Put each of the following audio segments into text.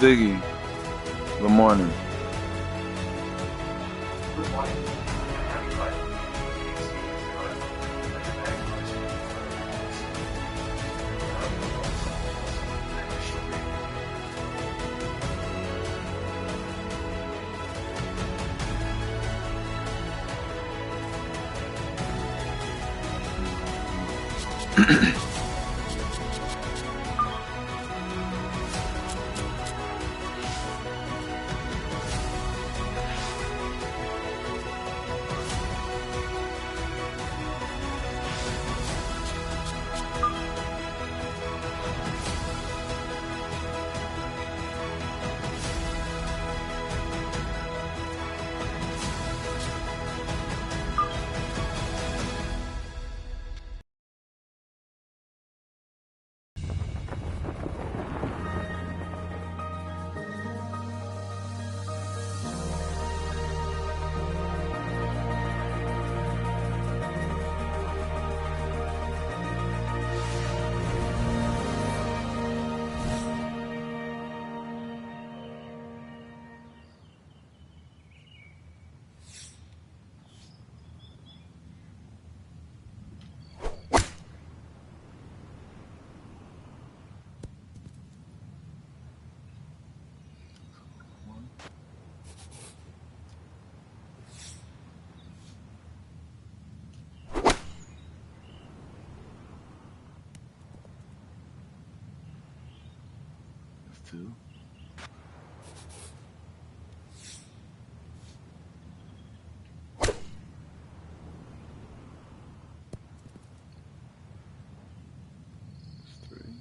Ziggy, good morning. Good morning. I'm Levi. Phoenix Phoenix Levi. That's two. That's three.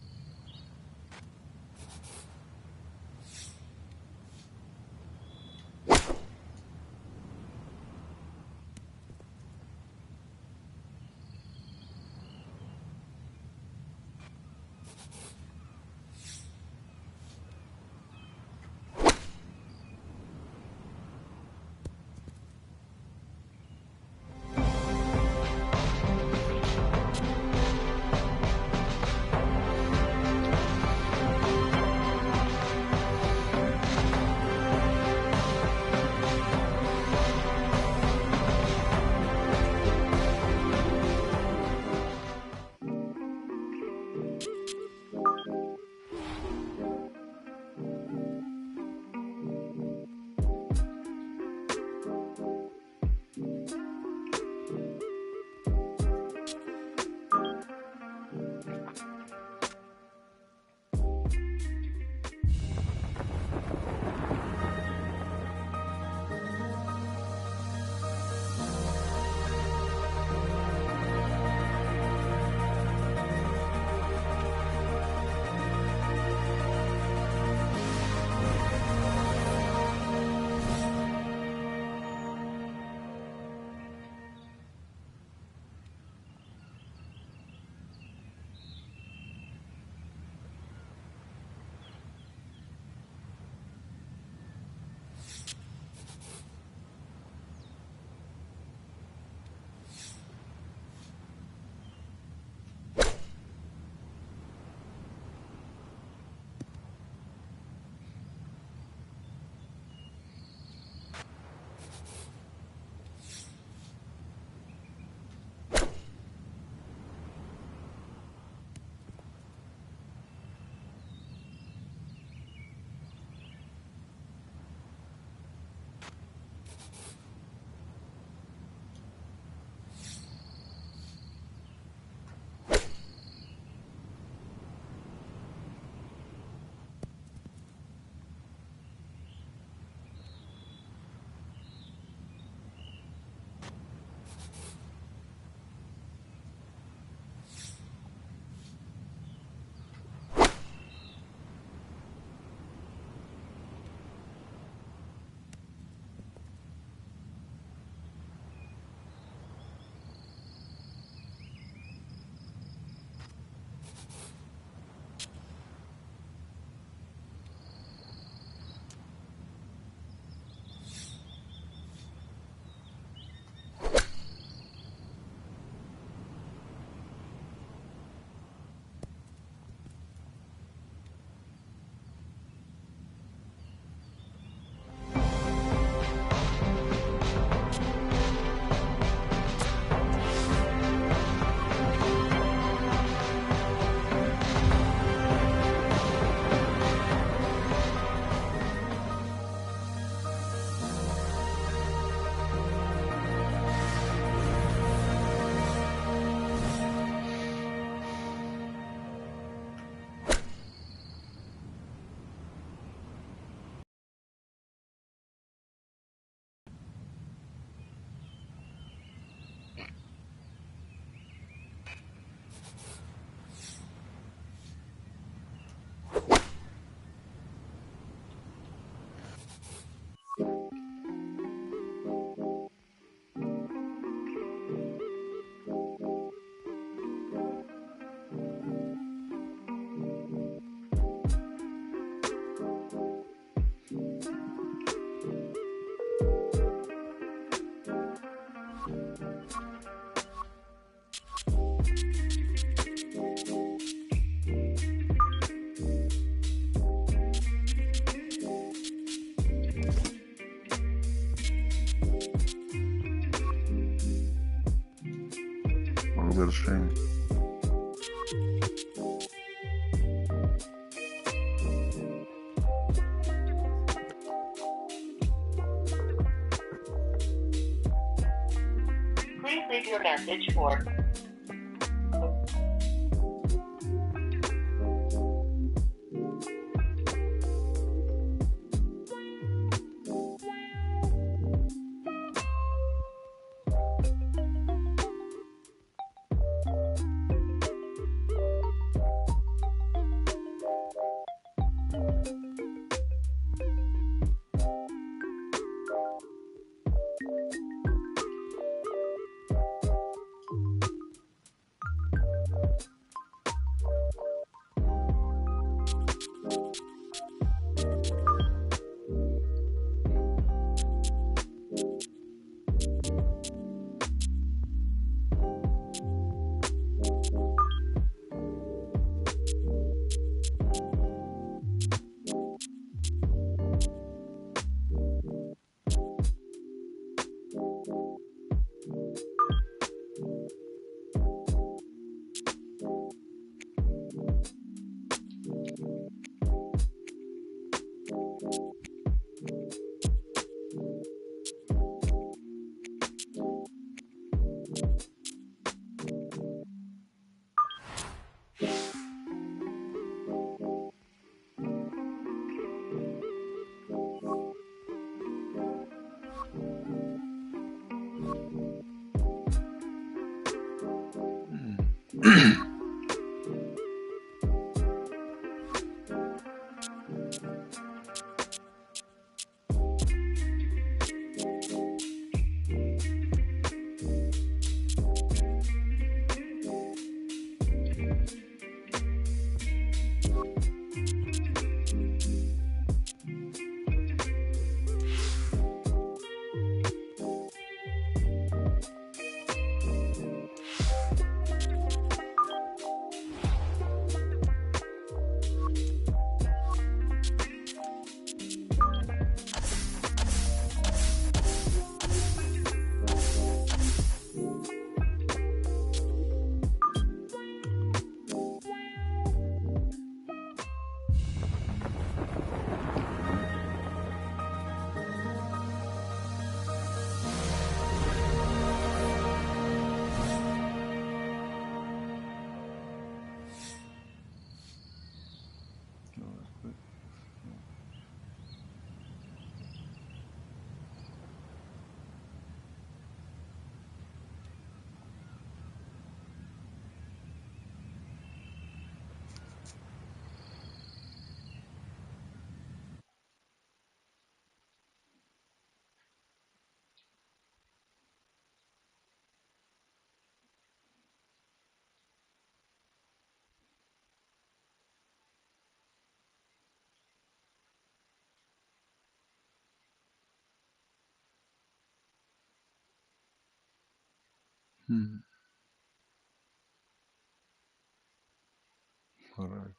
I'll go to stream. Please leave your message for All right.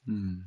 Hmm.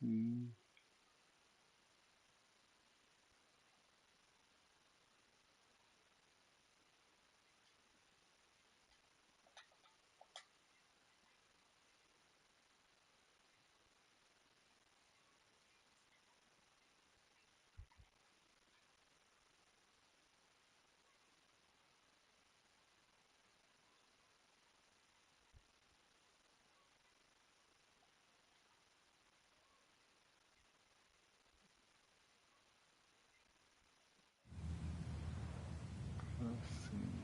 See. Let's see.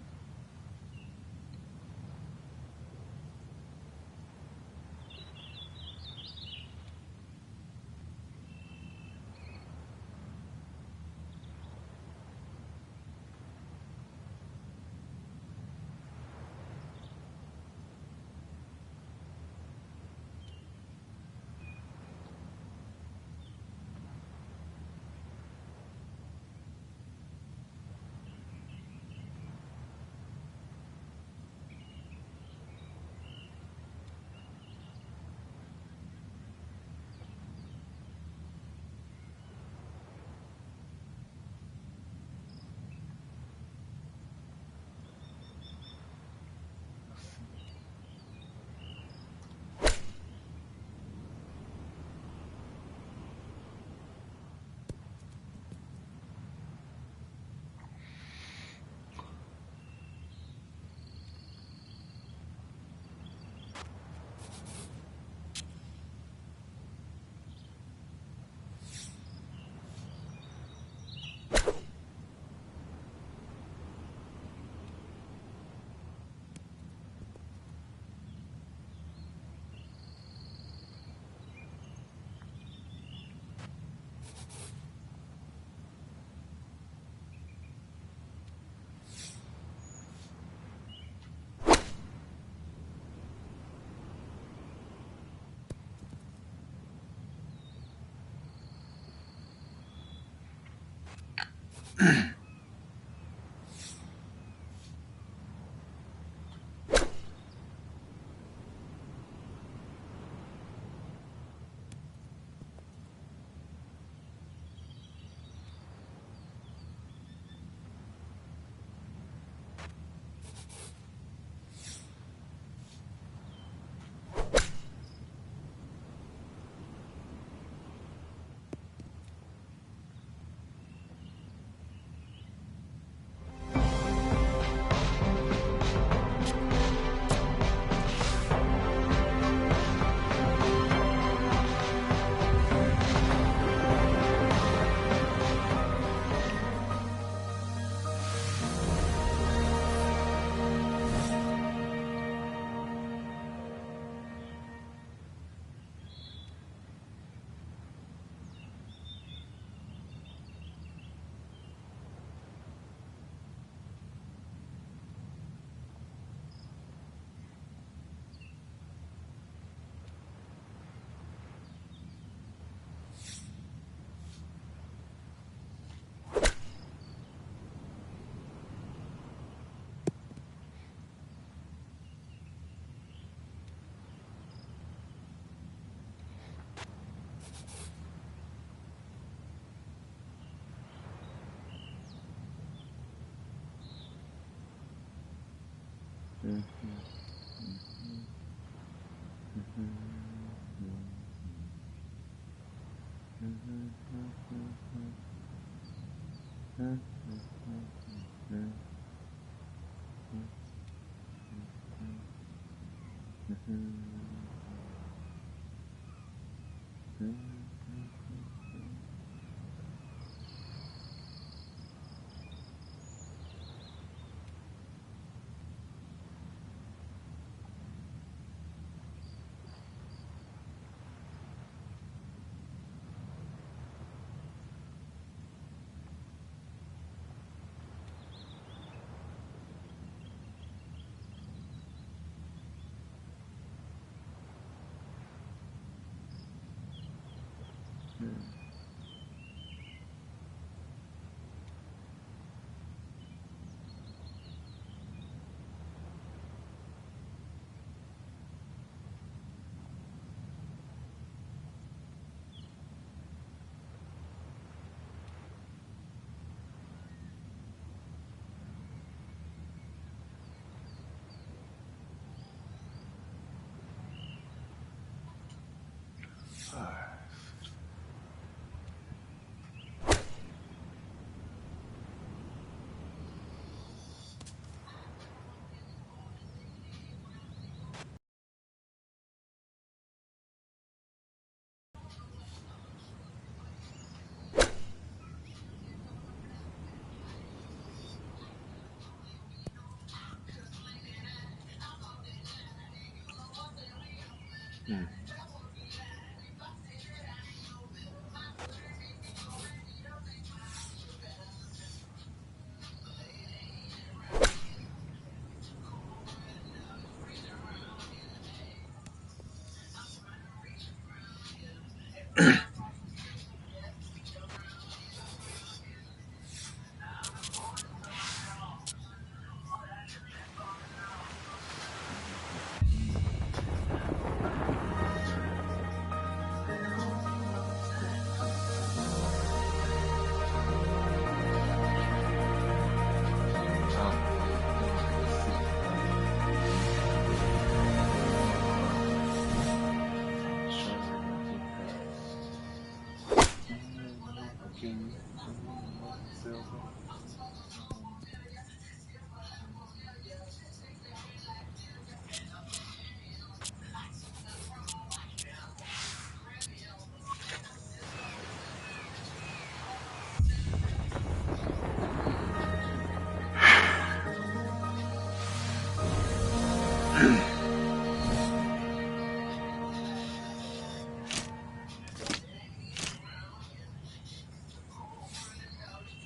Hmm. Okay. Silver.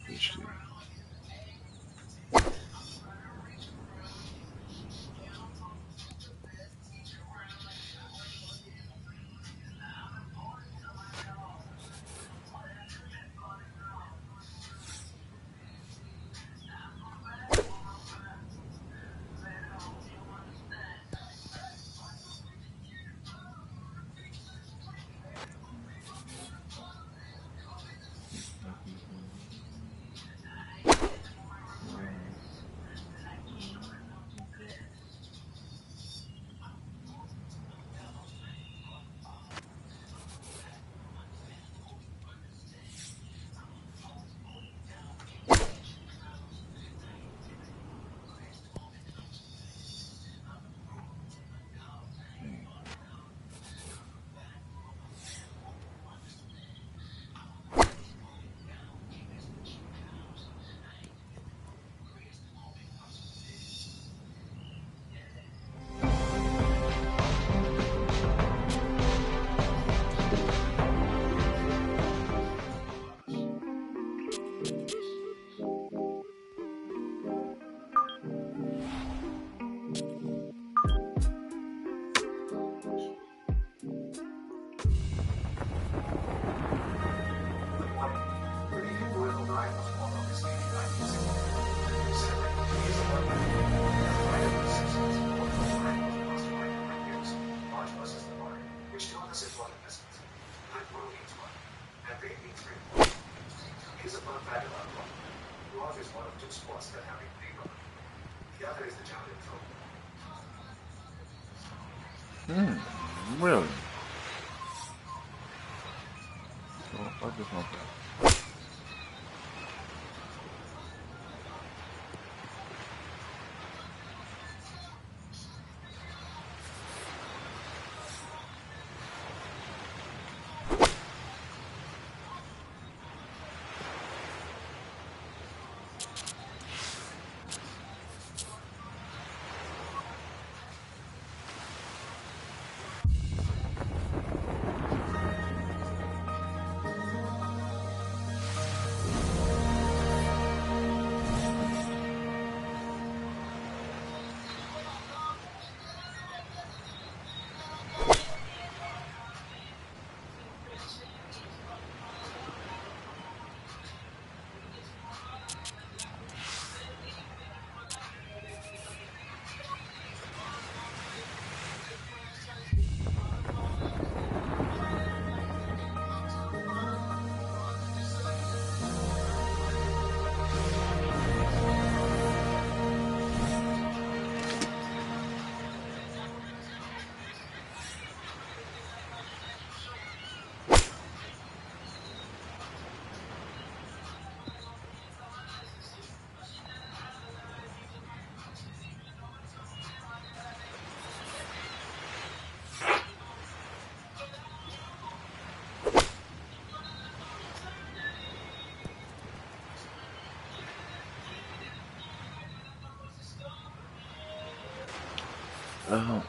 Appreciate it. Hmm. Really? Well, I just want that. Uh,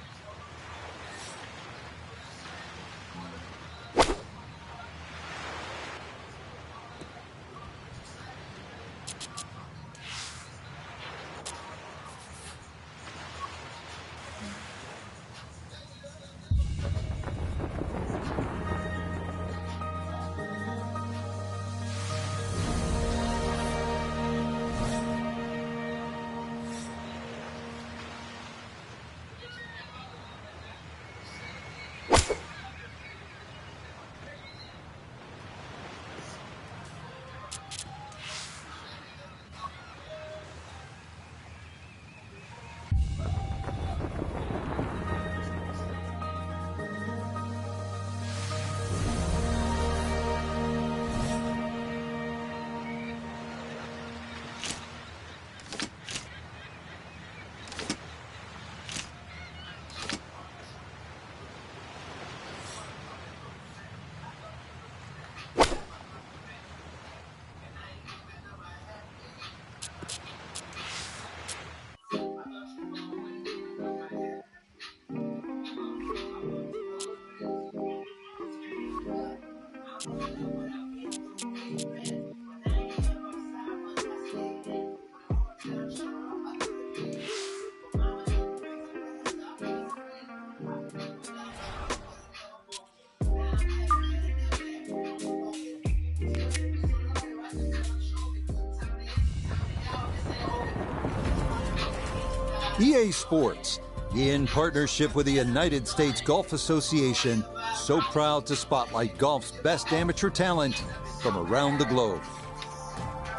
EA Sports, in partnership with the United States Golf Association, so proud to spotlight golf's best amateur talent from around the globe.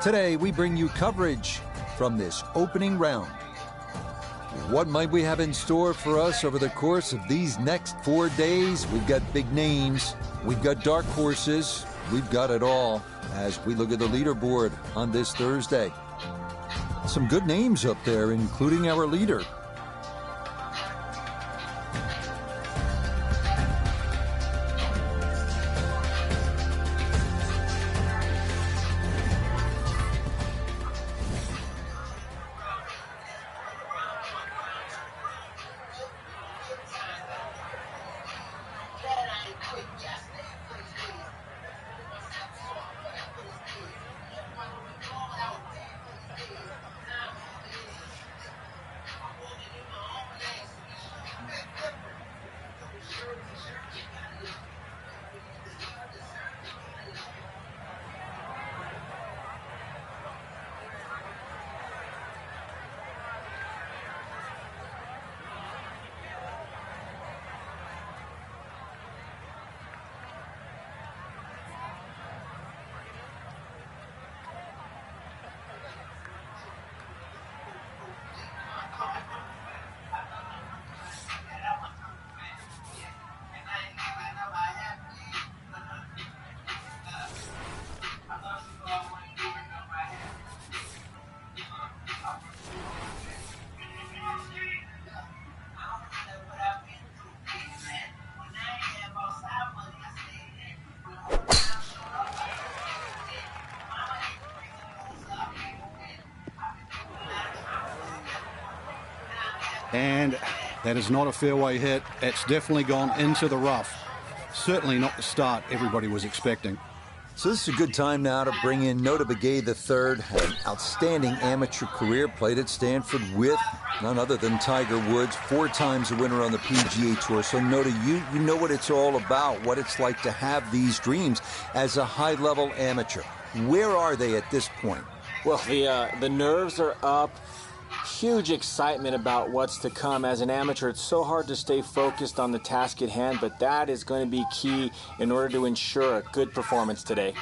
Today, we bring you coverage from this opening round. What might we have in store for us over the course of these next 4 days? We've got big names, we've got dark horses, we've got it all as we look at the leaderboard on this Thursday. Some good names up there, including our leader. And that is not a fairway hit. It's definitely gone into the rough. Certainly not the start everybody was expecting. So this is a good time now to bring in Notah Begay III, had an outstanding amateur career, played at Stanford with none other than Tiger Woods, 4 times a winner on the PGA Tour. So Notah, you know what it's all about, what it's like to have these dreams as a high-level amateur. Where are they at this point? Well, the nerves are up. Huge excitement about what's to come. As an amateur, it's so hard to stay focused on the task at hand, but that is going to be key in order to ensure a good performance today.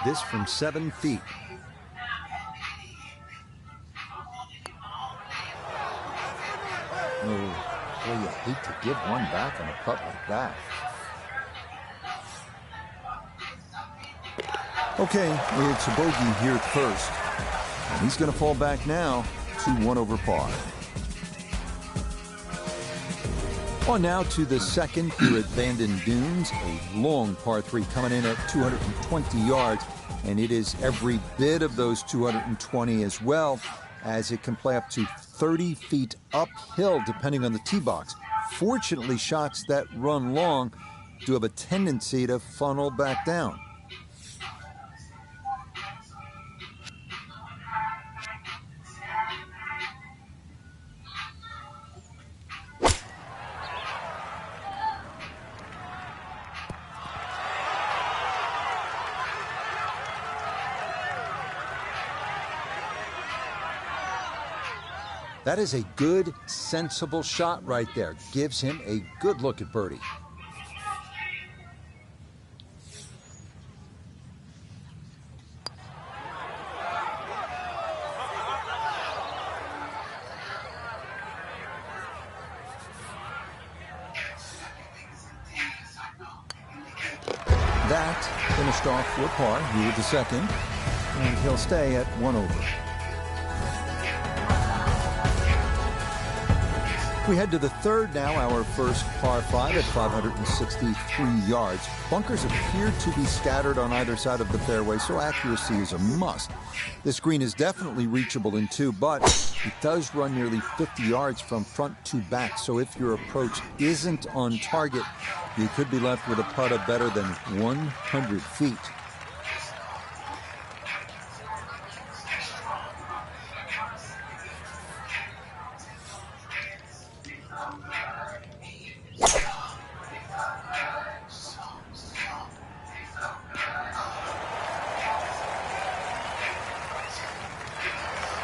This from 7 feet. Oh, boy, you hate to give one back on a putt like that. Okay, it's a bogey here at first. And he's going to fall back now to 1 over par. On now to the second here at Bandon Dunes, a long par 3 coming in at 220 yards, and it is every bit of those 220 as well, as it can play up to 30 feet uphill depending on the tee box. Fortunately, shots that run long do have a tendency to funnel back down. That is a good, sensible shot right there. Gives him a good look at birdie. That finished off for par. He with the second, and he'll stay at 1 over. We head to the third now, our first par 5 at 563 yards. Bunkers appear to be scattered on either side of the fairway, so accuracy is a must. This green is definitely reachable in 2, but it does run nearly 50 yards from front to back, so if your approach isn't on target, you could be left with a putt of better than 100 feet.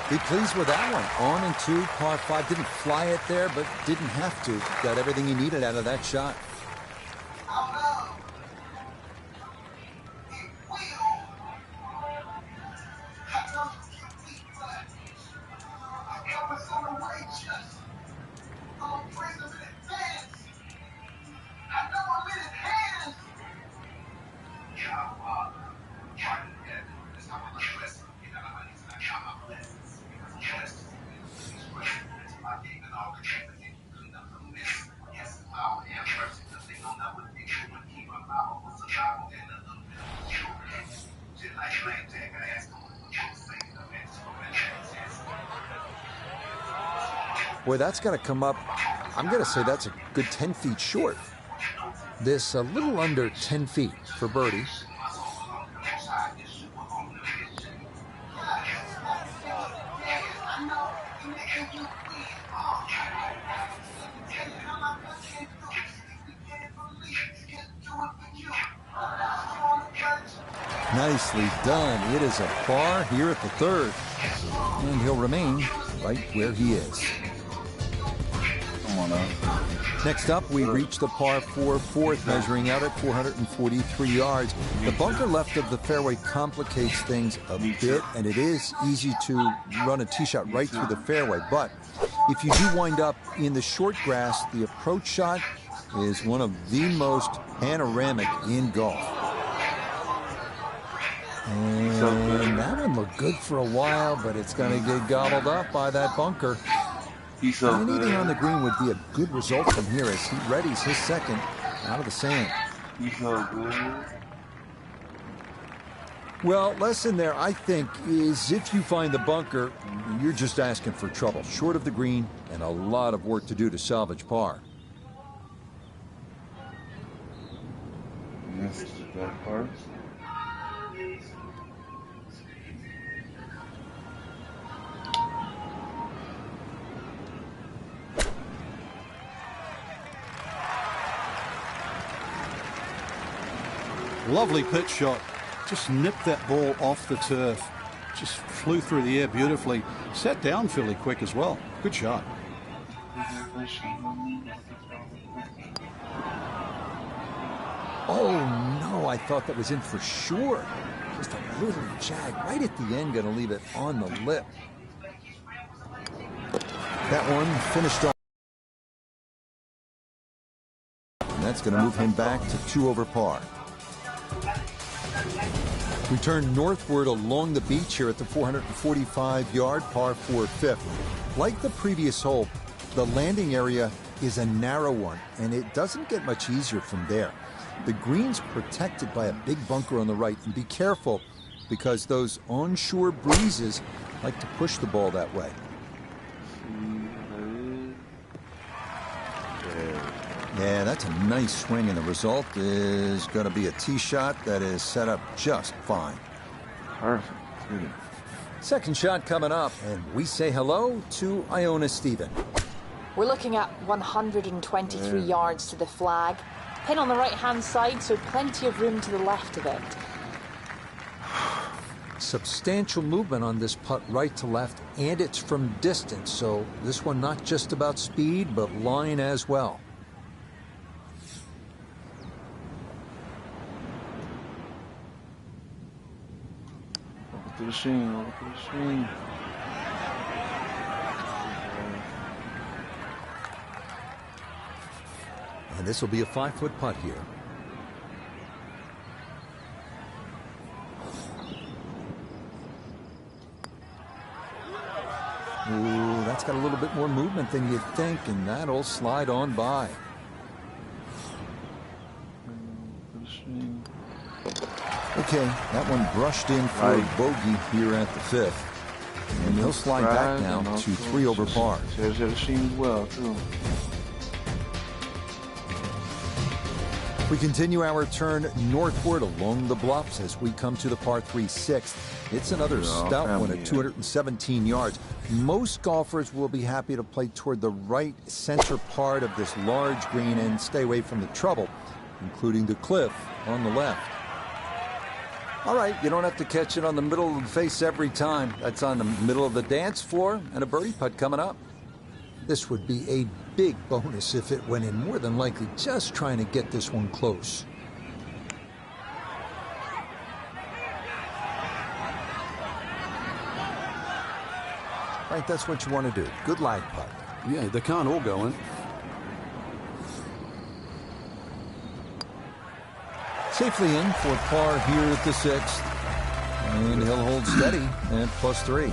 Be pleased with that one. On and 2, par 5. Didn't fly it there, but didn't have to. Got everything he needed out of that shot. Boy, that's got to come up. I'm going to say that's a good 10 feet short. This a little under 10 feet for birdie. Nicely done. It is a par here at the third. And he'll remain right where he is. Next up, we reach the par 4 fourth, measuring out at 443 yards. The bunker left of the fairway complicates things a bit, and it is easy to run a tee shot right through the fairway. But if you do wind up in the short grass, the approach shot is one of the most panoramic in golf. And that one looked good for a while, but it's going to get gobbled up by that bunker. Anything on the green would be a good result from here as he readies his second out of the sand. Well, lesson there, I think, is if you find the bunker, you're just asking for trouble. Short of the green and a lot of work to do to salvage par. Missed that part. Lovely pitch shot. Just nipped that ball off the turf. Just flew through the air beautifully. Sat down fairly quick as well. Good shot. Oh, no, I thought that was in for sure. Just a little jag right at the end, going to leave it on the lip. That one finished off. And that's going to move him back to 2 over par. We turn northward along the beach here at the 445-yard par 4 fifth. Like the previous hole, the landing area is a narrow one, and it doesn't get much easier from there. The green's protected by a big bunker on the right, and be careful because those onshore breezes like to push the ball that way. Yeah, that's a nice swing, and the result is going to be a tee shot that is set up just fine. Perfect. Second shot coming up, and we say hello to Iona Stephen. We're looking at 123 yards to the flag. Pin on the right-hand side, so plenty of room to the left of it. Substantial movement on this putt right to left, and it's from distance, so this one not just about speed, but line as well. Over to the sheen, over to the sheen. And this will be a 5-foot putt here. Ooh, that's got a little bit more movement than you'd think, and that'll slide on by. Okay, that one brushed in for a bogey here at the 5th. And he'll slide back now to 3 over par. Well, too. We continue our turn northward along the bluffs as we come to the par 3 6th. It's another stout one at 217 yards. Most golfers will be happy to play toward the right center part of this large green and stay away from the trouble, including the cliff on the left. All right, you don't have to catch it on the middle of the face every time. That's on the middle of the dance floor and a birdie putt coming up. This would be a big bonus if it went in, more than likely just trying to get this one close. Right, that's what you want to do. Good lag putt. Yeah, they can't all go in. Safely in for par here at the 6th. And he'll hold steady at +3.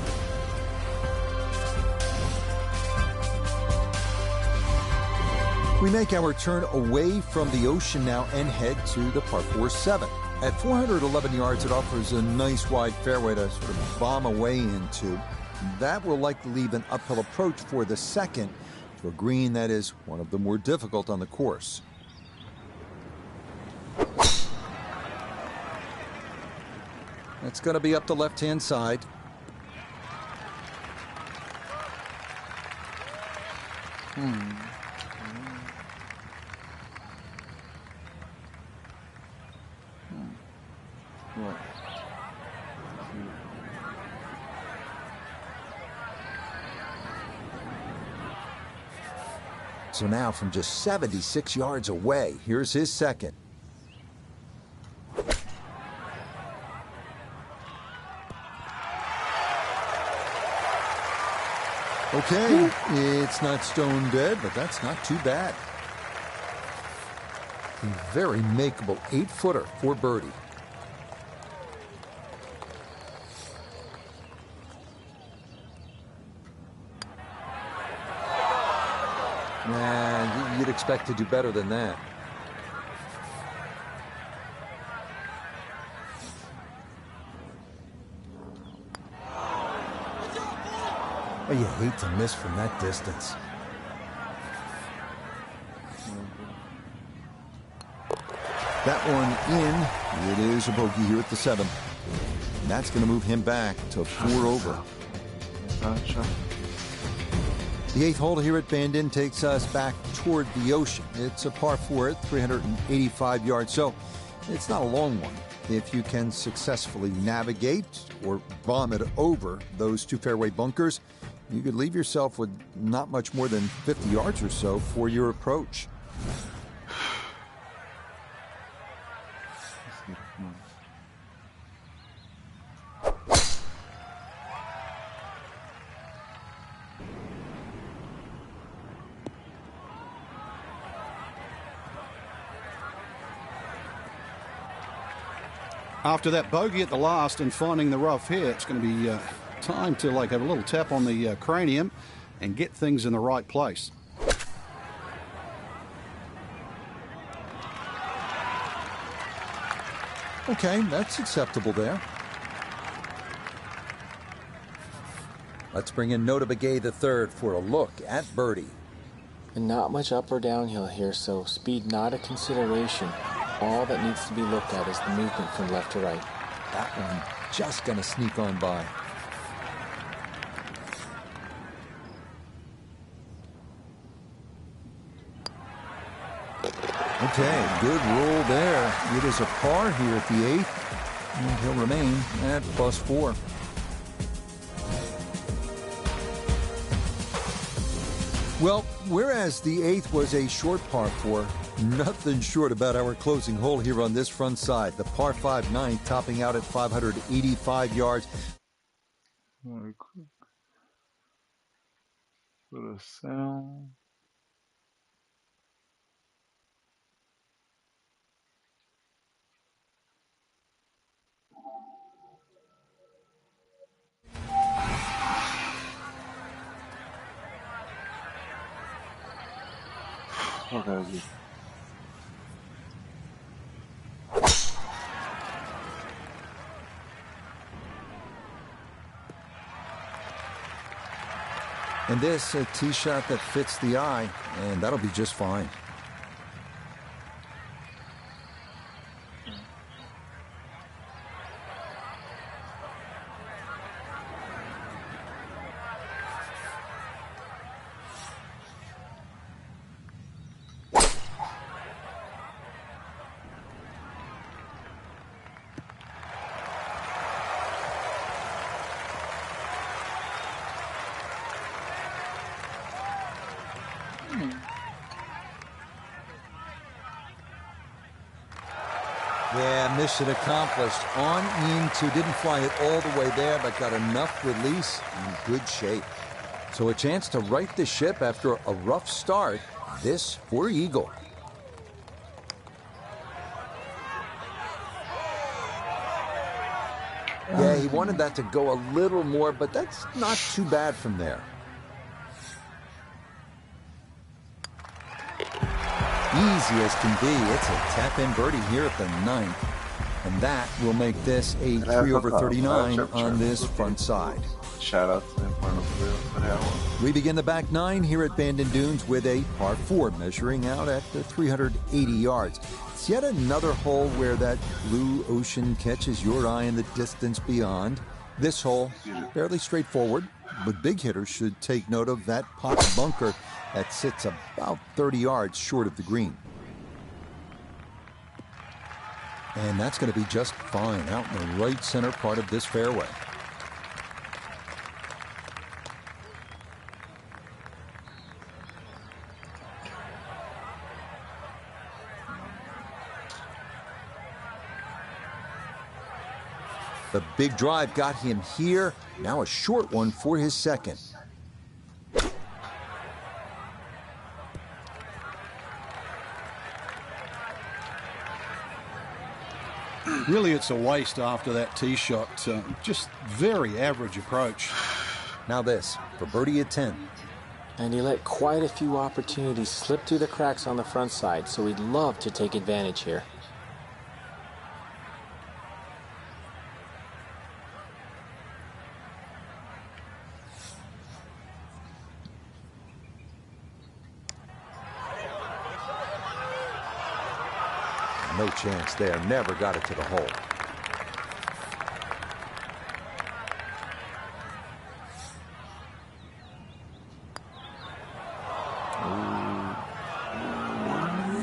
We make our turn away from the ocean now and head to the par 4 7. At 411 yards, it offers a nice wide fairway to sort of bomb away into. That will likely leave an uphill approach for the 2nd to a green that is one of the more difficult on the course. That's going to be up the left-hand side. What? So now from just 76 yards away, here's his 2nd. Okay, it's not stone dead, but that's not too bad. A very makeable 8-footer for birdie. Nah, you'd expect to do better than that. Oh, you hate to miss from that distance. That one in. It is a bogey here at the 7th. And that's going to move him back to 4 over. The 8th hole here at Bandon takes us back toward the ocean. It's a par 4 at 385 yards, so it's not a long one. If you can successfully navigate or bomb it over those 2 fairway bunkers, you could leave yourself with not much more than 50 yards or so for your approach. After that bogey at the last and finding the rough here, it's going to be time to have a little tap on the cranium and get things in the right place. Okay, that's acceptable there. Let's bring in Notah Begay III for a look at birdie. And not much up or downhill here, so speed not a consideration. All that needs to be looked at is the movement from left to right. That one just going to sneak on by. Okay, good roll there. It is a par here at the 8th, and he'll remain at +4. Well, whereas the 8th was a short par 4, nothing short about our closing hole here on this front side. The par 5 9th topping out at 585 yards. Very quick. Put a sound. Toca aqui. And this, a tee shot that fits the eye, and that'll be just fine. Yeah, mission accomplished. On into, didn't fly it all the way there, but got enough release in good shape. So a chance to right the ship after a rough start. This for Eagle. Yeah, he wanted that to go a little more, but that's not too bad from there. Easy as can be. It's a tap-in birdie here at the 9th. And that will make this a 3 over 39 on this front side. Shout out to him for that one. We begin the back 9 here at Bandon Dunes with a par 4 measuring out at 380 yards. It's yet another hole where that blue ocean catches your eye in the distance beyond. This hole, fairly straightforward, but big hitters should take note of that pocket bunker that sits about 30 yards short of the green. And that's going to be just fine out in the right center part of this fairway. The big drive got him here. Now a short one for his second. Really, it's a waste after that tee shot. Just very average approach. Now this for birdie at 10. And he let quite a few opportunities slip through the cracks on the front side, so he'd love to take advantage here. No chance there. Never got it to the hole.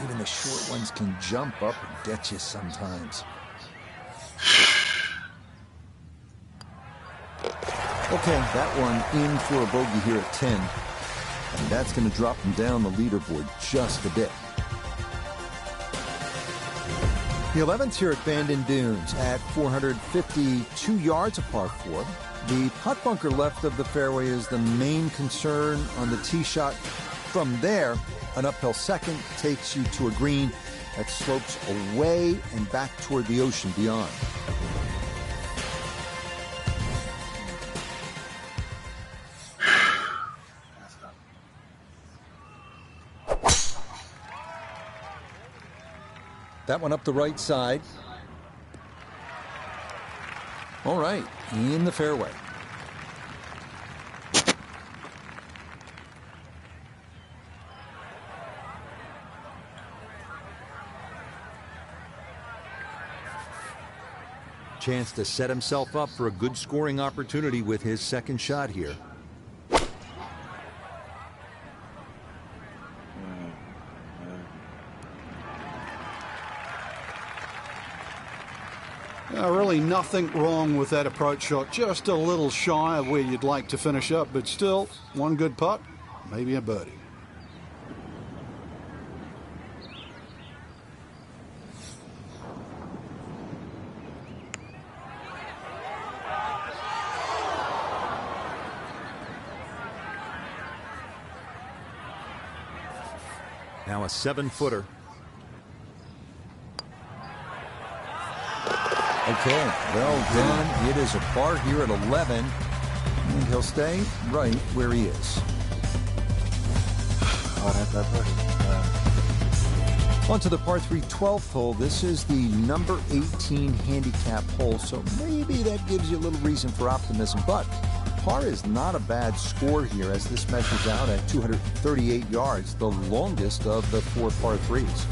Even the short ones can jump up and get you sometimes. Okay, that one in for a bogey here at 10. And that's going to drop him down the leaderboard just a bit. The 11th here at Bandon Dunes at 452 yards, a par 4. The putt bunker left of the fairway is the main concern on the tee shot. From there, an uphill second takes you to a green that slopes away and back toward the ocean beyond. That one up the right side. All right, in the fairway. Chance to set himself up for a good scoring opportunity with his second shot here. Really nothing wrong with that approach shot. Just a little shy of where you'd like to finish up, but still, one good putt, maybe a birdie. Now a 7-footer. Okay, well done. It is a par here at 11, and he'll stay right where he is. Oh, that's that person. On to the par 3 12th hole. This is the number 18 handicap hole, so maybe that gives you a little reason for optimism. But par is not a bad score here, as this measures out at 238 yards, the longest of the 4 par 3s.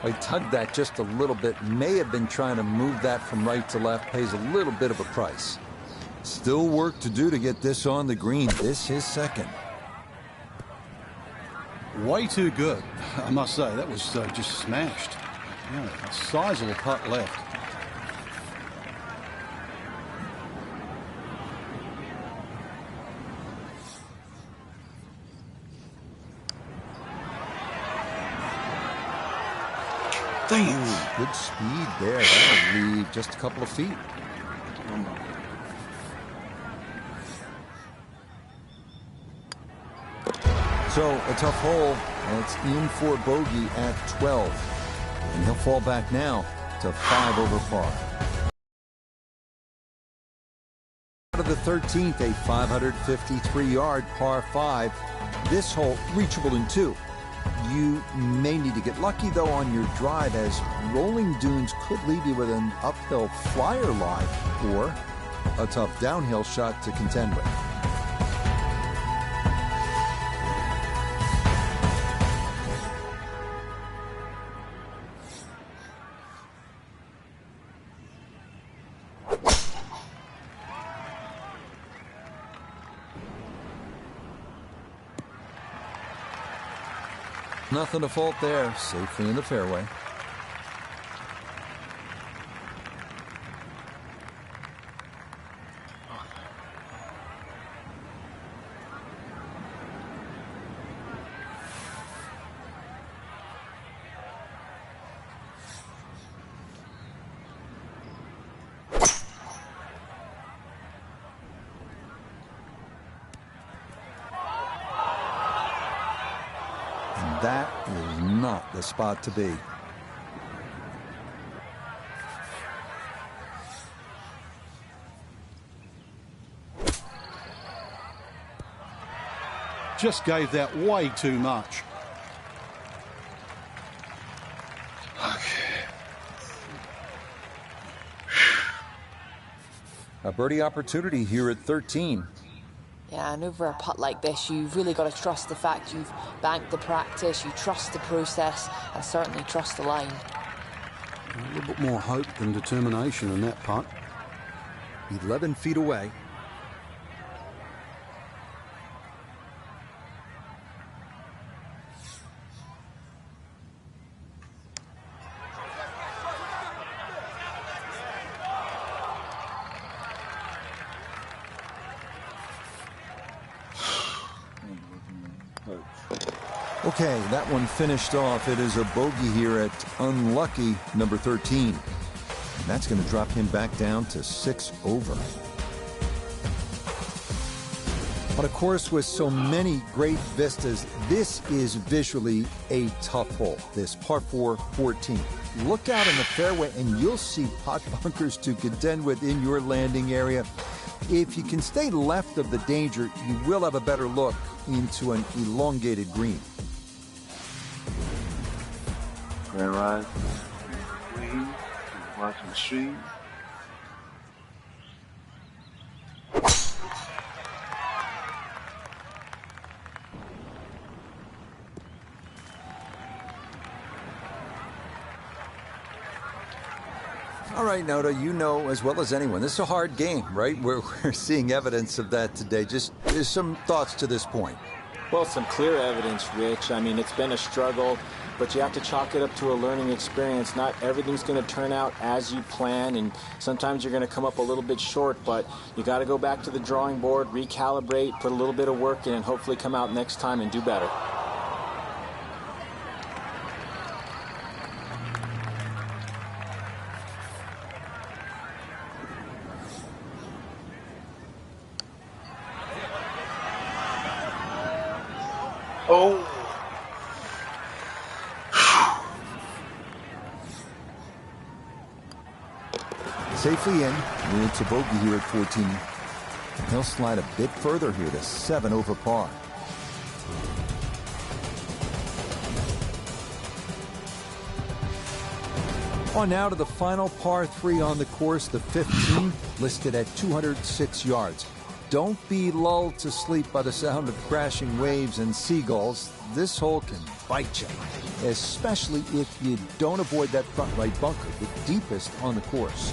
I tugged that just a little bit. May have been trying to move that from right to left. Pays a little bit of a price. Still work to do to get this on the green. This is second. Way too good, I must say. That was just smashed. Yeah, a sizable putt left. Ooh, good speed there. That'll leave just a couple of feet. So a tough hole, and it's in for bogey at 12. And he'll fall back now to 5 over par. Out of the 13th, a 553-yard par 5. This hole reachable in 2. You may need to get lucky, though, on your drive, as rolling dunes could leave you with an uphill flyer lie or a tough downhill shot to contend with. Nothing to fault there, safely in the fairway. That is not the spot to be. Just gave that way too much. A birdie opportunity here at 13. Yeah, and over a putt like this, you've really got to trust the fact you've banked the practice, you trust the process, and certainly trust the line. A little bit more hope than determination in that putt. 11 feet away. Okay, that one finished off. It is a bogey here at unlucky number 13. And that's going to drop him back down to 6 over. On a course with so many great vistas, this is visually a tough hole, this par 4 14. Look out in the fairway and you'll see pot bunkers to contend with in your landing area. If you can stay left of the danger, you will have a better look into an elongated green. Grand Rise, Queen, watching the stream. All right, Noda, you know as well as anyone, this is a hard game, right? We're seeing evidence of that today. Just some thoughts to this point. Well, some clear evidence, Rich. I mean, it's been a struggle, but you have to chalk it up to a learning experience. Not everything's going to turn out as you plan, and sometimes you're going to come up a little bit short, but you got to go back to the drawing board, recalibrate, put a little bit of work in, and hopefully come out next time and do better. Oh. Safely in. It's a bogey here at 14. And he'll slide a bit further here to 7 over par. On now to the final par 3 on the course, the 15, listed at 206 yards. Don't be lulled to sleep by the sound of crashing waves and seagulls. This hole can bite you, especially if you don't avoid that front right bunker, the deepest on the course.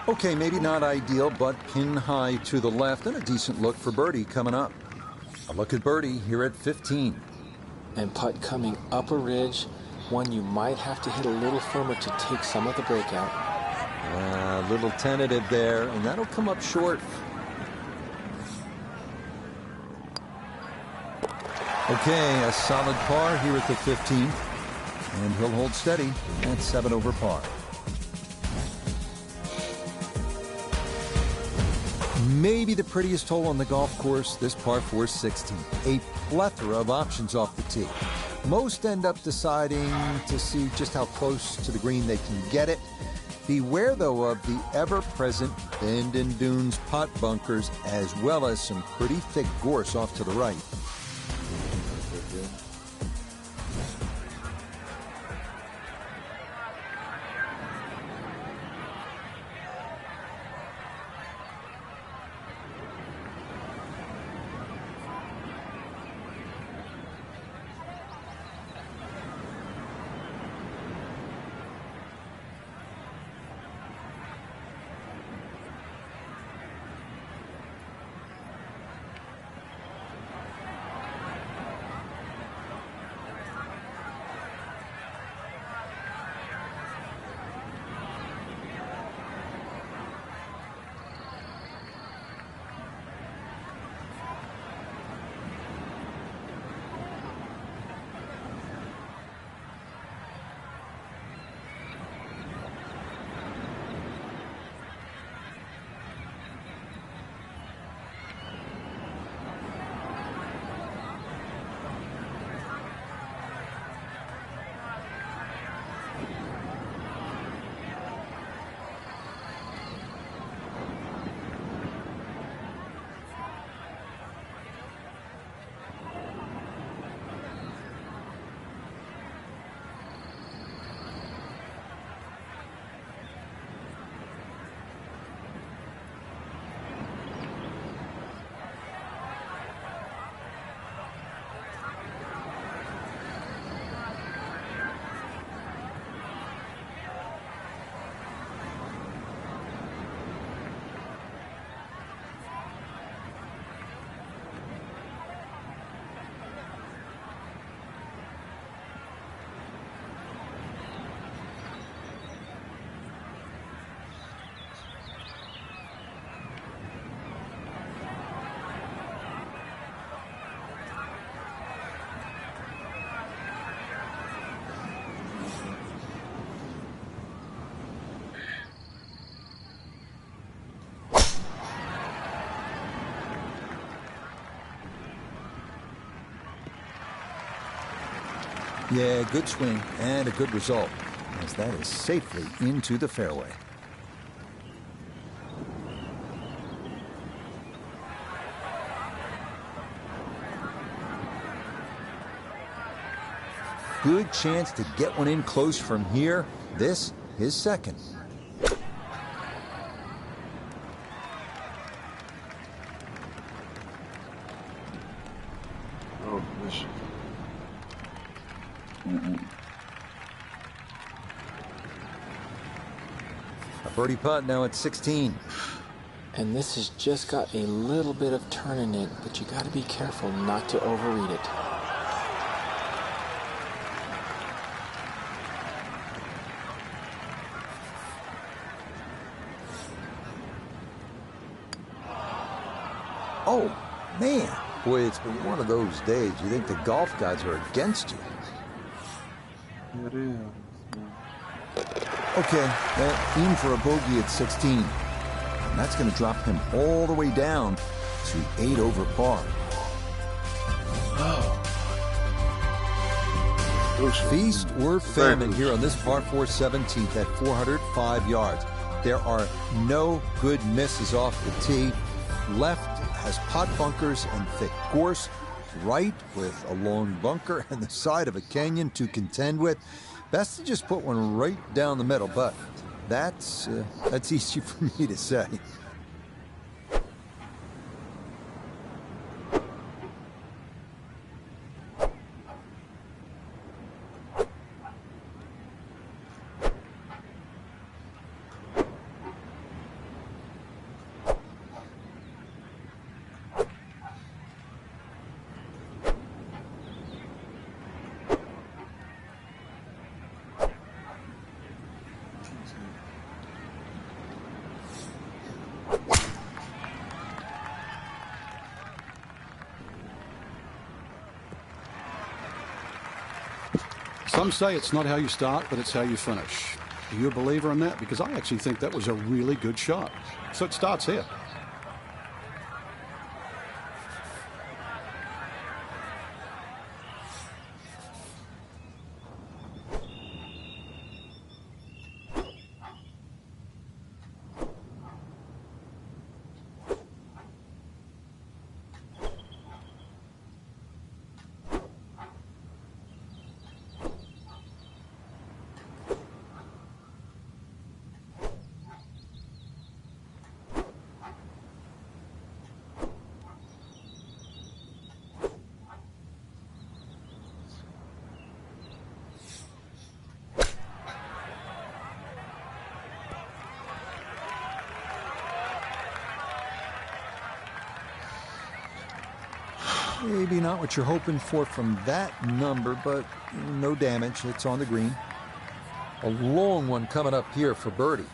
Okay, maybe not ideal, but pin high to the left and a decent look for birdie coming up. A look at birdie here at 15. And putt coming up a ridge, one you might have to hit a little firmer to take some of the breakout. A little tentative there, and that'll come up short. Okay, a solid par here at the 15th, and he'll hold steady at 7 over par. Maybe the prettiest hole on the golf course, this par 4 16. A plethora of options off the tee. Most end up deciding to see just how close to the green they can get it. Beware, though, of the ever-present bend and dunes pot bunkers, as well as some pretty thick gorse off to the right. Yeah, good swing and a good result, as that is safely into the fairway. Good chance to get one in close from here. This, his second. Oh, gosh. A birdie putt now at 16. And this has just got a little bit of turn in it, but you got to be careful not to overread it. Oh, man. Boy, it's been one of those days. You think the golf gods are against you. It is. Okay, aim for a bogey at 16. And that's going to drop him all the way down to 8 over par. Feast or famine here on this par 4 17th at 405 yards. There are no good misses off the tee. Left has pot bunkers and thick gorse. Right with a long bunker and the side of a canyon to contend with. Best to just put one right down the middle, but that's easy for me to say. Some say it's not how you start, but it's how you finish. Are you a believer in that? Because I actually think that was a really good shot. So it starts here. Maybe not what you're hoping for from that number, but no damage. It's on the green. A long one coming up here for birdie.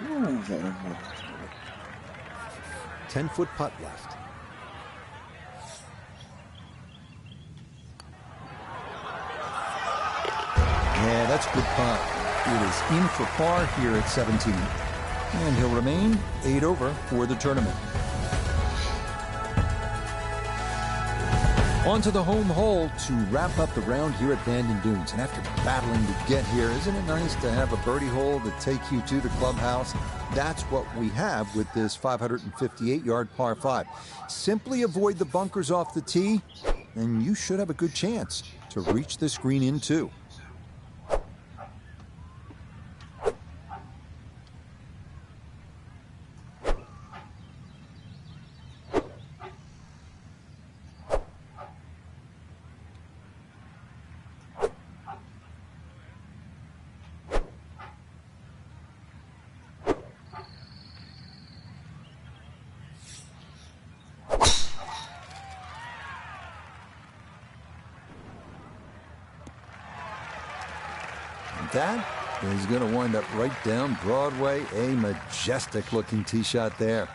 Ooh, 10-foot putt left. Yeah, that's a good putt. It is in for par here at 17. And he'll remain 8 over for the tournament. On to the home hole to wrap up the round here at Bandon Dunes. And after battling to get here, isn't it nice to have a birdie hole to take you to the clubhouse? That's what we have with this 558-yard par 5. Simply avoid the bunkers off the tee, and you should have a good chance to reach this green in too. That is going to wind up right down Broadway. A majestic-looking tee shot there.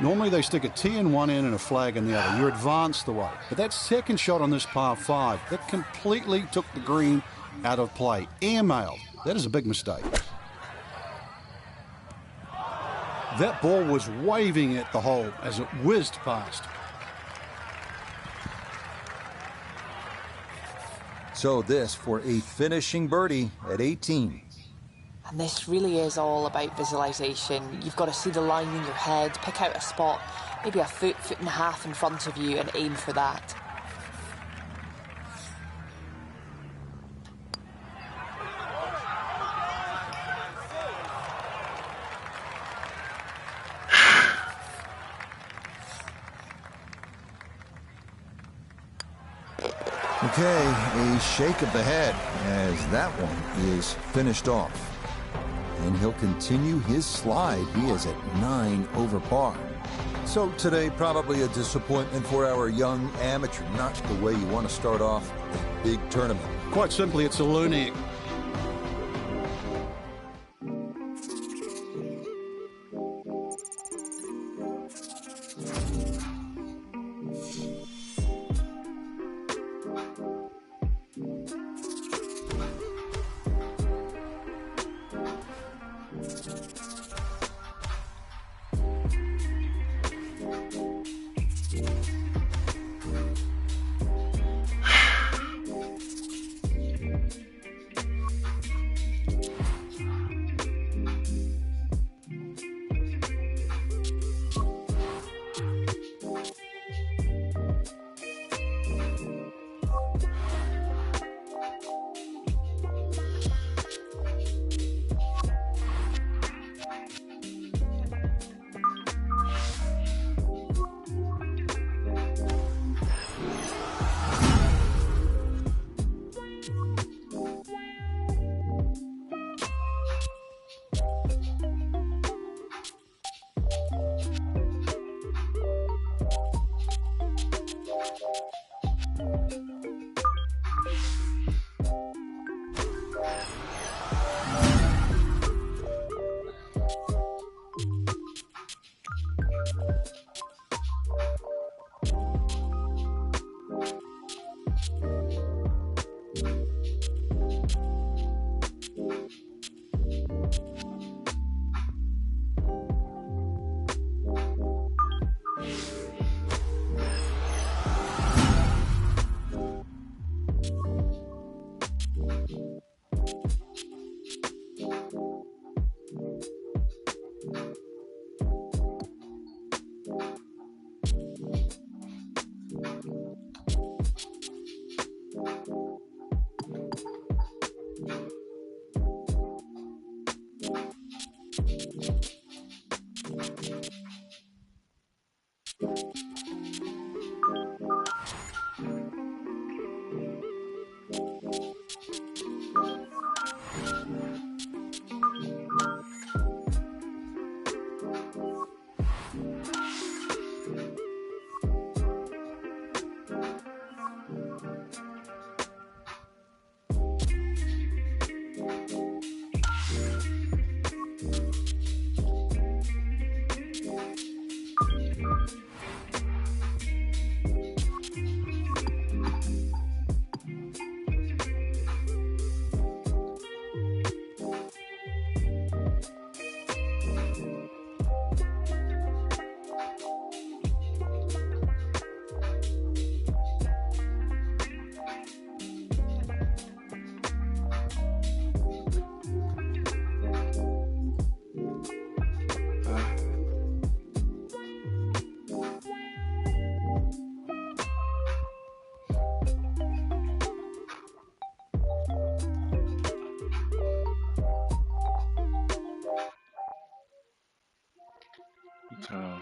Normally they stick a tee in one end and a flag in the other. You're advanced the way. But that second shot on this par 5, that completely took the green out of play. Airmailed. That is a big mistake. That ball was waving at the hole as it whizzed past. So this for a finishing birdie at 18. And this really is all about visualization. You've got to see the line in your head, pick out a spot, maybe a foot, foot and a half in front of you, and aim for that. Okay, a shake of the head as that one is finished off. And he'll continue his slide. He is at 9 over par. So today, probably a disappointment for our young amateur. Not the way you want to start off a big tournament. Quite simply, it's a loony. So